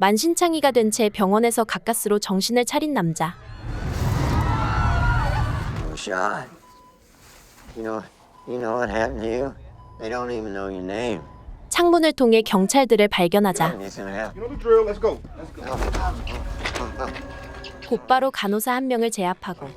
만신창이가 된 채 병원에서 가까스로 정신을 차린 남자. Shot. You know what happened to you? They don't even know your name. 창문을 통해 경찰들을 발견하자 Anything happened? You know the drill. Let's go. 곧바로 간호사 한 명을 제압하고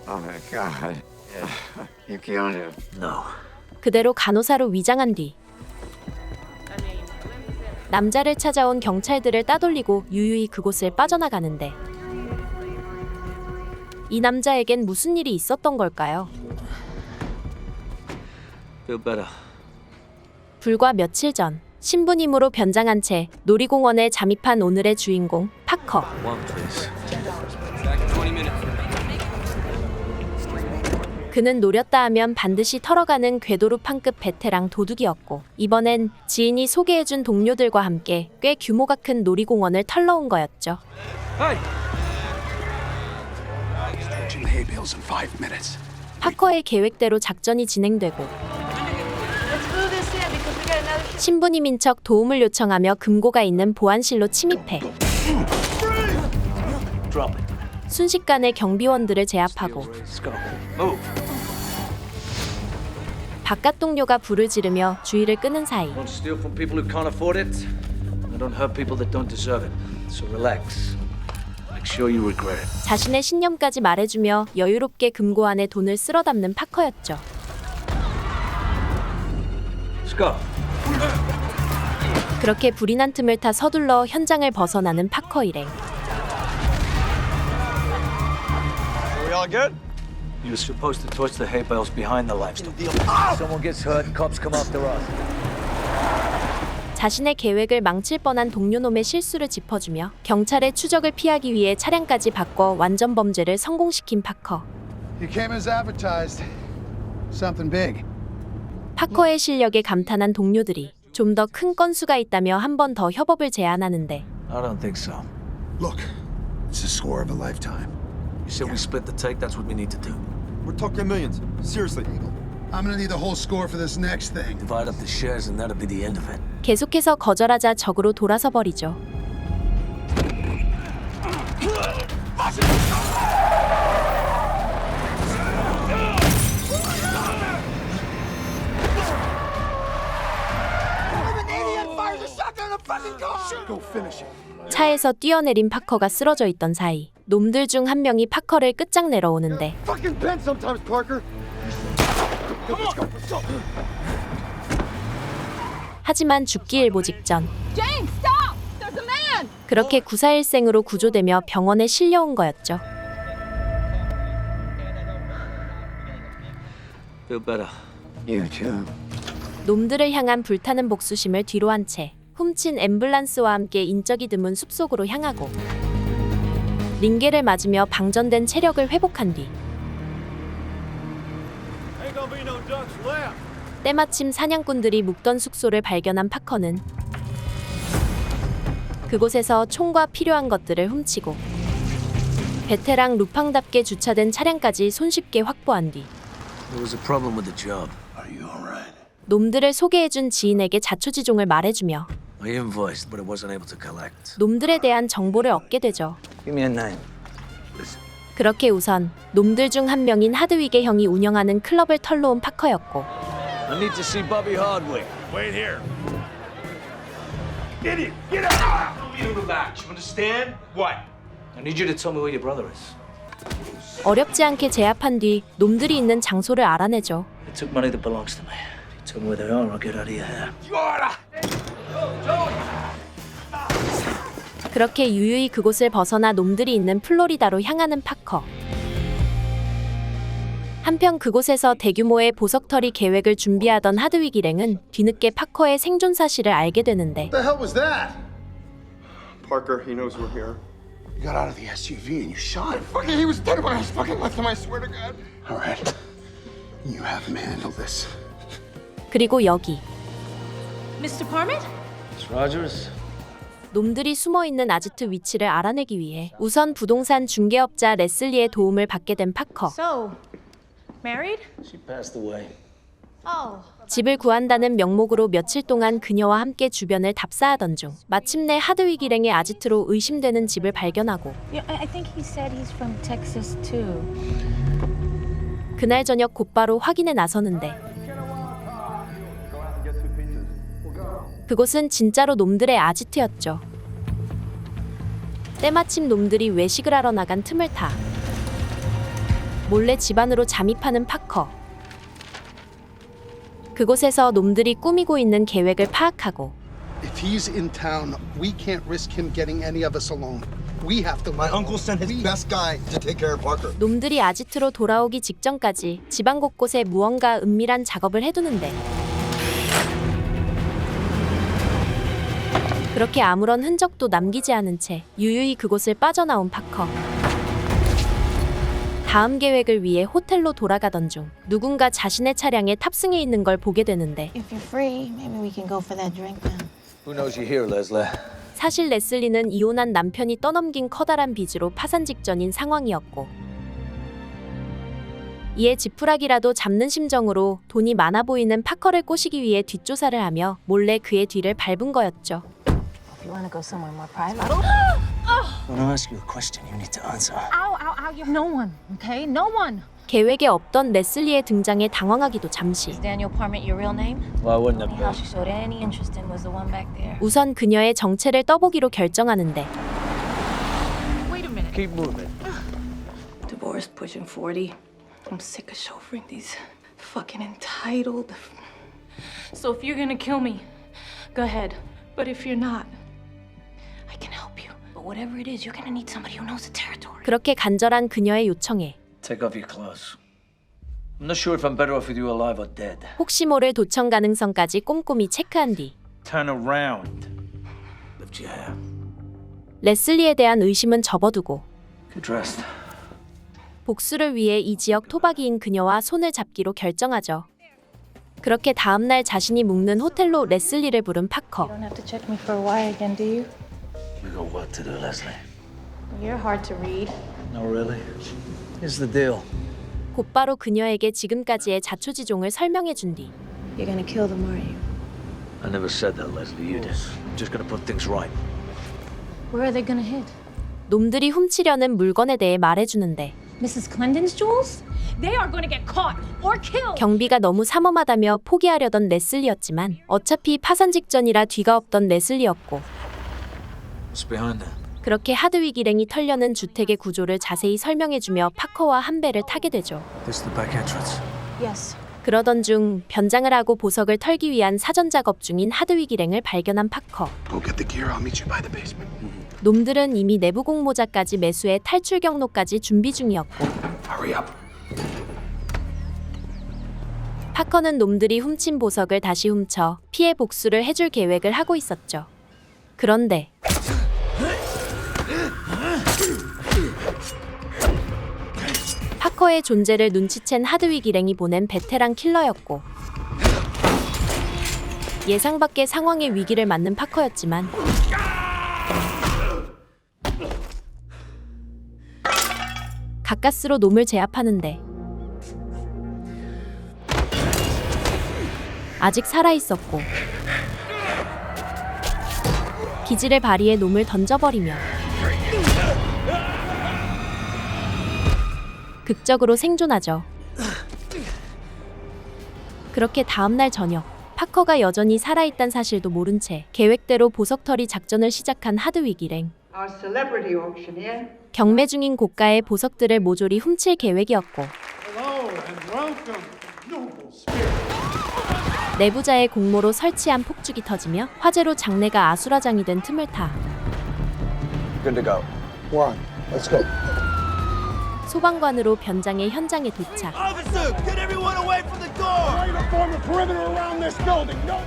Oh my God. You killed him. No. 그대로 간호사로 위장한 뒤 남자를 찾아온 경찰들을 따돌리고 유유히 그곳을 빠져나가는데 이 남자에겐 무슨 일이 있었던 걸까요? Feel better. 불과 며칠 전 신부님으로 변장한 채 놀이공원에 잠입한 오늘의 주인공 파커. One, please. 그는 노렸다 하면 반드시 털어가는 궤도루팡급 베테랑 도둑이었고 이번엔 지인이 소개해준 동료들과 함께 꽤 규모가 큰 놀이공원을 털러온 거였죠. Hey! Stretching hay bales in 5 minutes. 파커의 계획대로 작전이 진행되고 신부님인 척 도움을 요청하며 금고가 있는 보안실로 침입해 Drop it. 순식간에 경비원들을 제압하고 Let's go. Move. 바깥 동료가 불을 지르며 주의를 끄는 사이 Don't steal from people who can't afford it. And don't hurt people that don't deserve it. So relax. Make sure you regret it. 자신의 신념까지 말해주며 여유롭게 금고 안에 돈을 쓸어 담는 파커였죠. Let's go. 그렇게 불이 난 틈을 타 서둘러 현장을 벗어나는 파커 일행. We all good? You're supposed to torch the hay bales behind the livestock. Someone gets hurt, cops come after us. 자신의 계획을 망칠 뻔한 동료놈의 실수를 짚어주며 경찰의 추적을 피하기 위해 차량까지 바꿔 완전 범죄를 성공시킨 파커. You came as advertised. Something big. 파커의 실력에 감탄한 동료들이 좀 더 큰 건수가 있다며 한 번 더 협업을 제안하는데 I don't think so. Look, it's the score of a lifetime. You said we split the take, that's what we need to do. We're talking millions. Seriously. I'm gonna need the whole score for this next thing. Divide up the shares and that'll be the end of it. 계속해서 거절하자 적으로 돌아서 버리죠. Go finish it. 차에서 뛰어내린 파커가 쓰러져 있던 사이 놈들 중 한 명이 파커를 끝장내러 오는데 Fucking bend sometimes, Parker. 하지만 죽기 일보 직전 James, stop! There's a man! 그렇게 구사일생으로 구조되며 병원에 실려온 거였죠. Feel better. You too. 놈들을 향한 불타는 복수심을 뒤로 한 채 훔친 앰뷸런스와 함께 인적이 드문 숲속으로 향하고 링게를 맞으며 방전된 체력을 회복한 뒤 때마침 사냥꾼들이 묵던 숙소를 발견한 파커는 그곳에서 총과 필요한 것들을 훔치고 베테랑 루팡답게 주차된 차량까지 손쉽게 확보한 뒤 There was a problem with the job. Are you alright? 놈들을 소개해준 지인에게 자초지종을 말해주며 I invoiced, but I wasn't able to collect. 놈들에 대한 정보를 얻게 되죠. Give me a name. 그렇게 우선 놈들 중 한 명인 하드윅의 형이 운영하는 클럽을 털러 온 파커였고 I need to see Bobby Hardwick. Wait here. Idiot, get out! You relax. You understand? What? I need you to tell me where your brother is. 어렵지 않게 제압한 뒤 놈들이 있는 장소를 알아내죠. They took money that belongs to me. Tell me where they are, I'll get out of your hair. You oughta! 그렇게 유유히 그곳을 벗어나 놈들이 있는 플로리다로 향하는 파커. 한편 그곳에서 대규모의 보석털이 계획을 준비하던 하드윅 일행은 뒤늦게 파커의 생존 사실을 알게 되는데 What the hell was that? Parker, he knows we're here. You got out of the SUV and you shot him. Fucking, he was dead when I was fucking left him, I swear to God. All right. You have him handle this. 그리고 여기 Mr. Parmit? Miss Rogers? 놈들이 숨어있는 아지트 위치를 알아내기 위해 우선 부동산 중개업자 레슬리의 도움을 받게 된 파커. So, married? She passed away. 집을 구한다는 명목으로 며칠 동안 그녀와 함께 주변을 답사하던 중 마침내 하드윅 일행의 아지트로 의심되는 집을 발견하고 Yeah, I think he said he's from Texas too. 그날 저녁 곧바로 확인에 나서는데 그곳은 진짜로 놈들의 아지트였죠. 때마침 놈들이 외식을 하러 나간 틈을 타 몰래 집 안으로 잠입하는 파커. 그곳에서 놈들이 꾸미고 있는 계획을 파악하고 If he's in town, we can't risk him getting any of us alone. We have to. My uncle sent his best guy to take care of Parker. 놈들이 아지트로 돌아오기 직전까지 집안 곳곳에 무언가 은밀한 작업을 해두는데 그렇게 아무런 흔적도 남기지 않은 채 유유히 그곳을 빠져나온 파커. 다음 계획을 위해 호텔로 돌아가던 중 누군가 자신의 차량에 탑승해 있는 걸 보게 되는데 If you're free, maybe we can go for that drink then. Who knows you here, Leslie? 사실 레슬리는 이혼한 남편이 떠넘긴 커다란 빚으로 파산 직전인 상황이었고 이에 지푸라기라도 잡는 심정으로 돈이 많아 보이는 파커를 꼬시기 위해 뒷조사를 하며 몰래 그의 뒤를 밟은 거였죠. If you want to go somewhere more private. When I ask you a question, you need to answer. Ow, ow, ow. You have no one, okay? No one. 계획에 없던 레슬리의 등장에 당황하기도 잠시. Is Daniel Parment your real name? Why wouldn't it The house you showed any interest in was the one back there. 우선 그녀의 정체를 떠보기로 결정하는데 Wait a minute. Keep moving. Divorce pushing 40. I'm sick of chauffeuring these fucking entitled. So if you're gonna kill me, go ahead. But if you're not, I can help you. But whatever it is, you're gonna need somebody who knows the territory. 그렇게 간절한 그녀의 요청에 Take off your clothes. I'm not sure if I'm better off with you alive or dead. 혹시 모를 도청 가능성까지 꼼꼼히 체크한 뒤 Turn around. Lift your hair. 레슬리에 대한 의심은 접어두고 Get dressed. 복수를 위해 이 지역 토박이인 그녀와 손을 잡기로 결정하죠. 그렇게 다음날 자신이 묵는 호텔로 레슬리를 부른 파커. You don't have to check me for a wire again, do you? We got work to do, Leslie. You're hard to read. No, really? Here's the deal. 곧바로 그녀에게 지금까지의 자초지종을 설명해 준 뒤 You're gonna kill them, are you? I never said that, Leslie. You did. I'm just gonna put things right. where are they gonna hid? 놈들이 훔치려는 물건에 대해 말해주는데 Mrs. Clendon's jewels? They are gonna get caught or killed. 경비가 너무 삼엄하다며 포기하려던 레슬리였지만 어차피 파산 직전이라 뒤가 없던 레슬리였고 What's behind that? 그렇게 하드윅 일행이 털려는 주택의 구조를 자세히 설명해주며 파커와 한 배를 타게 되죠. This is the back entrance. Yes. 그러던 중 변장을 하고 보석을 털기 위한 사전 작업 중인 하드윅 일행을 발견한 파커. Go get the gear. I'll meet you by the basement. 놈들은 이미 내부 공모자까지 매수해 탈출 경로까지 준비 중이었고 Hurry up. 파커는 놈들이 훔친 보석을 다시 훔쳐 피해 복수를 해줄 계획을 하고 있었죠. 그런데 파커의 존재를 눈치챈 하드윅 일행이 보낸 베테랑 킬러였고 예상 밖의 상황의 위기를 맞는 파커였지만 가까스로 놈을 제압하는데 아직 살아있었고 기지를 발휘해 놈을 던져버리며 극적으로 생존하죠. 그렇게 다음날 저녁 파커가 여전히 살아있단 사실도 모른 채 계획대로 보석털이 작전을 시작한 하드윅 일행. Our celebrity auctioneer. 경매 중인 고가의 보석들을 모조리 훔칠 계획이었고 Hello and welcome, noble spirit. 내부자의 공모로 설치한 폭죽이 터지며 화재로 장내가 아수라장이 된 틈을 타 Good to go. One. Let's go. 소방관으로 변장의 현장에 도착. Officer, get everyone away from the door! Form a perimeter around this building. No.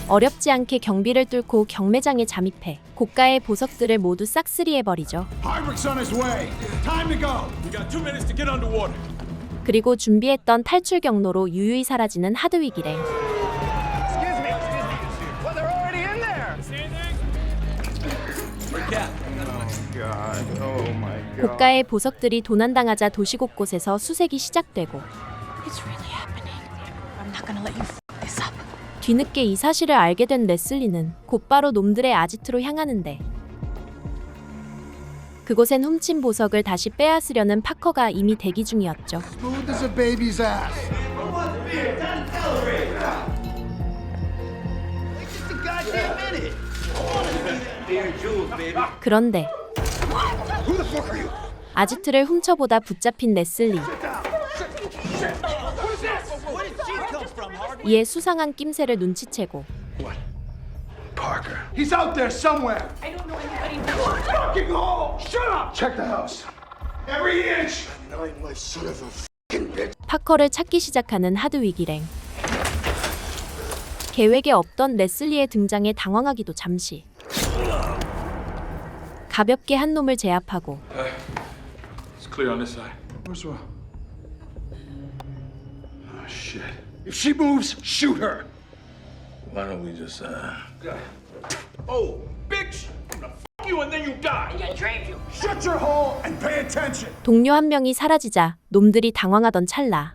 어렵지 않게 경비를 뚫고 경매장에 잠입해 고가의 보석들을 모두 싹쓸이해버리죠. Hybrid's on his way. Time to go. We got 2 minutes to get underwater. 그리고 준비했던 탈출 경로로 유유히 사라지는 하드윅 일행. Well, they're already in there. God. Oh my 고가의 보석들이 도난당하자 도시 곳곳에서 수색이 시작되고 It's really happening. not gonna let you f this up. 뒤늦게 이 사실을 알게 된 레슬리는 곧바로 놈들의 아지트로 향하는데 그곳엔 훔친 보석을 다시 빼앗으려는 파커가 이미 대기 중이었죠. Smooth as a baby's ass. 그런데 아지트를 훔쳐보다 붙잡힌 레슬리. 이에 수상한 낌새를 눈치채고 Parker. He's out there somewhere. I don't know anybody. Fucking hole! Shut up! Check the house. Every inch. My son of a fucking bitch. 파커를 찾기 시작하는 하드윅 일행. 계획에 없던 레슬리의 등장에 당황하기도 잠시. 가볍게 한 놈을 제압하고 It's clear on this side. Where's Ro? Oh shit. If she moves, shoot her. Why don't we just, Oh, bitch! I'm gonna f you and then you die! Shut your hole and pay attention. 동료 한 명이 사라지자 놈들이 당황하던 찰나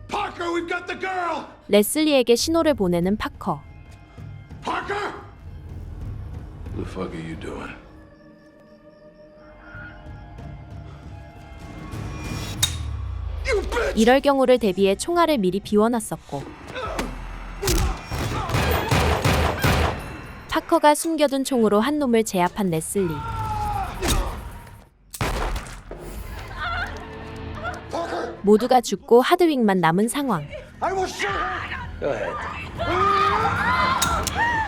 Parker, we've got the girl. 레슬리에게 신호를 보내는 파커. Parker. What the fuck are you doing? You bitch. 이럴 경우를 대비해 총알을 미리 비워놨었고 파커가 숨겨둔 총으로 한 놈을 제압한 레슬리. 모두가 죽고 하드윅만 남은 상황. I will shoot her.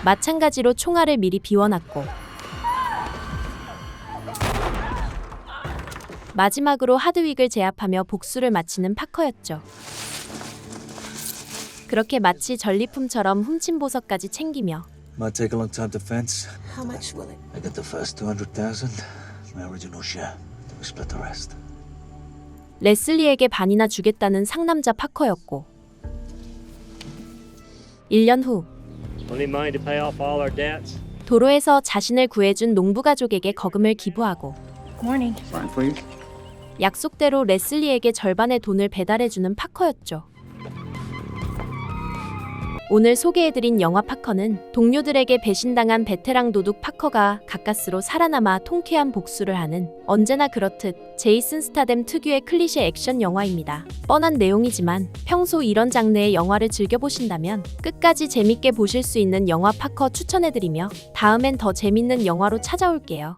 마찬가지로 총알을 미리 비워놨고 마지막으로 하드윅을 제압하며 복수를 마치는 파커였죠. 그렇게 마치 전리품처럼 훔친 보석까지 챙기며 Might take a long time to fence. How much will it? I got the first 200,000. My original share. Then we split the rest. 레슬리에게 반이나 주겠다는 상남자 파커였고 1년 후 Only money to pay off all our debts. 도로에서 자신을 구해준 농부 가족에게 거금을 기부하고 Morning. 약속대로 레슬리에게 절반의 돈을 배달해주는 파커였죠. 오늘 소개해드린 영화 파커는 동료들에게 배신당한 베테랑 도둑 파커가 가까스로 살아남아 통쾌한 복수를 하는 언제나 그렇듯 제이슨 스타뎀 특유의 클리셰 액션 영화입니다. 뻔한 내용이지만 평소 이런 장르의 영화를 즐겨보신다면 끝까지 재밌게 보실 수 있는 영화 파커 추천해드리며 다음엔 더 재밌는 영화로 찾아올게요.